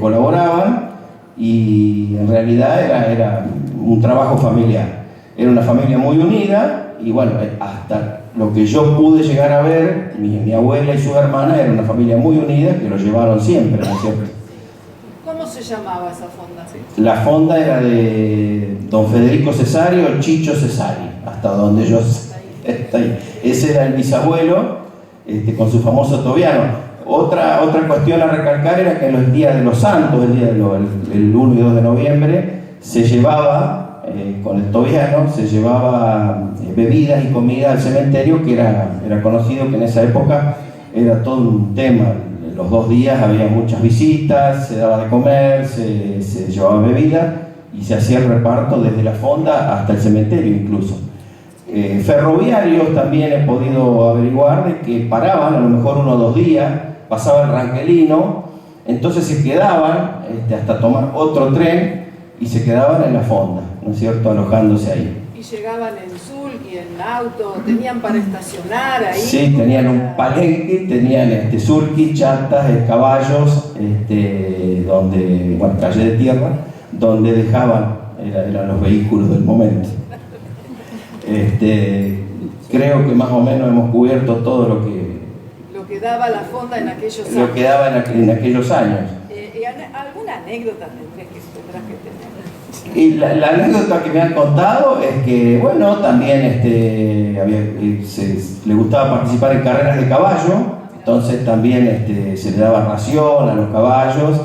colaboraban, y en realidad era un trabajo familiar. Era una familia muy unida, y bueno, hasta lo que yo pude llegar a ver, mi abuela y sus hermanas era una familia muy unida, que lo llevaron siempre, ¿no es cierto? ¿Cómo se llamaba esa fonda? La fonda era de don Federico Cesario, el Chicho Cesario, hasta donde yo... Ese era el bisabuelo, con su famoso tobiano. Otra cuestión a recalcar era que en los días de los santos, el 1 y 2 de noviembre, se llevaba, con el tobiano, se llevaba bebidas y comida al cementerio, que era conocido que en esa época era todo un tema. Los 2 días había muchas visitas, se daba de comer, se llevaba bebida y se hacía el reparto desde la fonda hasta el cementerio incluso. Ferroviarios también he podido averiguar de que paraban a lo mejor 1 o 2 días, pasaba el Rangelino, entonces se quedaban hasta tomar otro tren y se quedaban en la fonda, ¿no es cierto?, alojándose ahí. Y llegaban en sulky, en auto, tenían para estacionar ahí. Sí, tenían un palenque, tenían sulky, chatas, caballos, donde, bueno, calle de tierra, donde dejaban, eran los vehículos del momento. Creo que más o menos hemos cubierto todo lo que daba la fonda en aquellos años. Lo que daba en aquellos años. ¿Alguna anécdota tendrás que tener? Y la anécdota que me han contado es que, bueno, también le gustaba participar en carreras de caballo, entonces también se le daba ración a los caballos.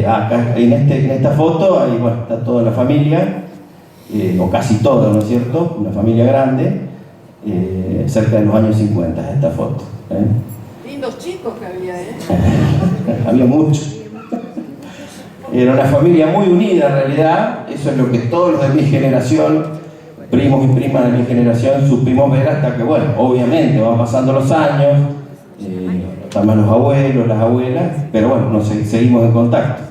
Acá, en esta foto, ahí bueno, está toda la familia, o casi toda, ¿no es cierto? Una familia grande, cerca de los años 50, esta foto. Lindos chicos que había, Había muchos. Era una familia muy unida en realidad. Eso es lo que todos los de mi generación, primos y primas de mi generación, supimos ver hasta que, bueno, obviamente van pasando los años, también los abuelos, las abuelas, pero bueno, seguimos en contacto.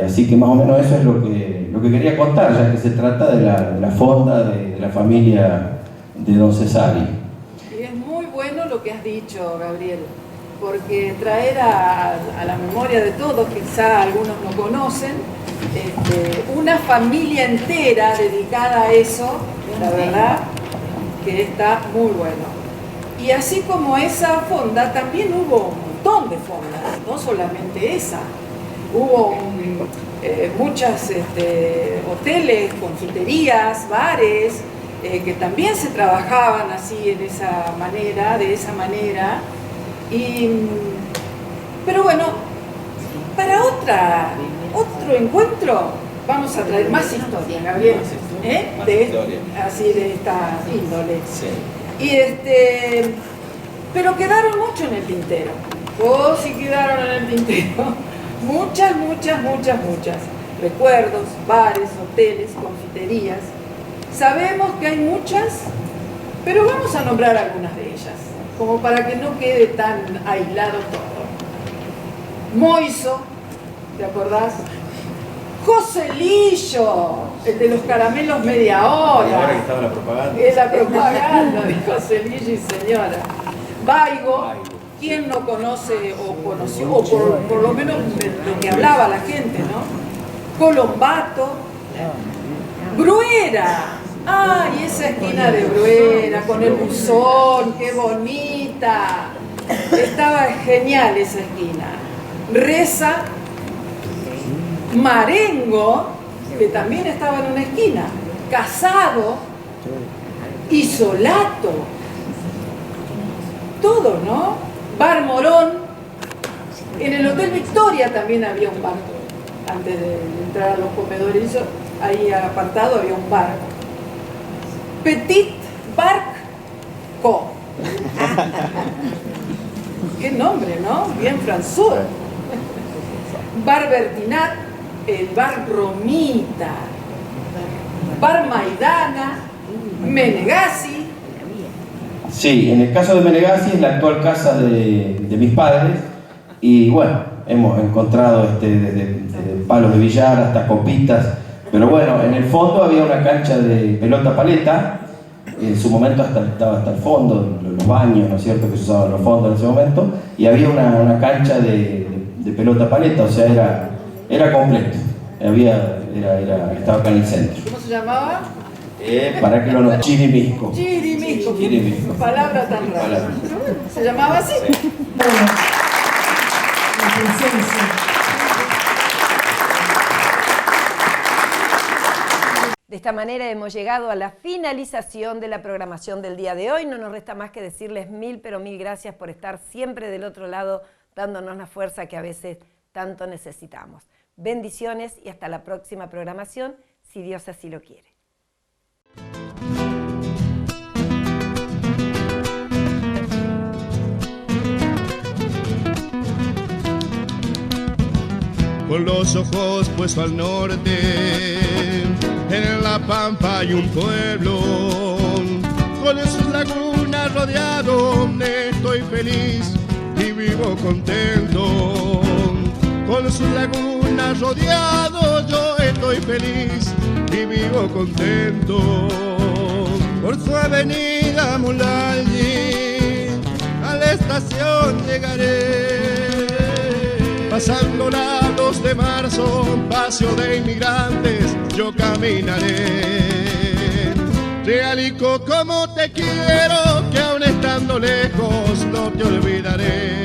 Así que más o menos eso es lo que quería contar, ya que se trata de la fonda de la familia de don Cesario. Lo que has dicho, Gabriel, porque traer a la memoria de todos, quizá algunos no conocen, una familia entera dedicada a eso, la verdad que está muy bueno. Y así como esa fonda, también hubo un montón de fondas, no solamente esa. Hubo muchas hoteles, confiterías, bares, que también se trabajaban así de esa manera. Pero bueno, para otro encuentro vamos a traer más historias, Gabriel, así de esta índole. Sí. Pero quedaron mucho en el tintero. Sí quedaron en el tintero. Muchas. Recuerdos, bares, hoteles, confiterías. Sabemos que hay muchas, pero vamos a nombrar algunas de ellas, como para que no quede tan aislado todo. Moiso, ¿te acordás? Joselillo, el de los caramelos media hora. Y ahora que estaba la propaganda. Es la propaganda de Joselillo y señora. Baigo, ¿quién no conoce o conoció, o por lo menos de lo que hablaba la gente, ¿no? Colombato, Bruera. ¡Ay, esa esquina de Bruera con el buzón! ¡Qué bonita! Estaba genial esa esquina. Reza, Marengo, que también estaba en una esquina. Casado, Isolato. Todo, ¿no? Bar Morón. En el Hotel Victoria también había un bar. Antes de entrar a los comedores, ahí apartado había un bar. Petit Barc Co. Qué nombre, ¿no? Bien François. Bar Bertinat, el Bar Romita, Bar Maidana, Menegassi. Sí, en el caso de Menegassi es la actual casa de mis padres y bueno, hemos encontrado desde palos de billar hasta copitas, pero bueno, en el fondo había una cancha de pelota paleta, en su momento estaba hasta el fondo, los baños, ¿no es cierto?, que se usaban los fondos en ese momento, y había una cancha de pelota paleta, o sea, era completo, estaba acá en el centro. ¿Cómo se llamaba? Para que lo Chirimisco. Chirimisco. Chirimisco. Palabra tan rara. ¿Se llamaba así? Sí. De esta manera hemos llegado a la finalización de la programación del día de hoy. No nos resta más que decirles mil, pero mil gracias por estar siempre del otro lado, dándonos la fuerza que a veces tanto necesitamos. Bendiciones y hasta la próxima programación, si Dios así lo quiere. Con los ojos puestos al norte, en la pampa hay un pueblo, con sus lagunas rodeado, estoy feliz y vivo contento. Con sus lagunas rodeado, yo estoy feliz y vivo contento. Por su avenida Mulalli, a la estación llegaré. Pasando la 2 de marzo, paseo de inmigrantes, yo caminaré. Realico, como te quiero, que aún estando lejos no te olvidaré.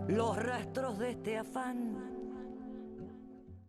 Los rastros de este afán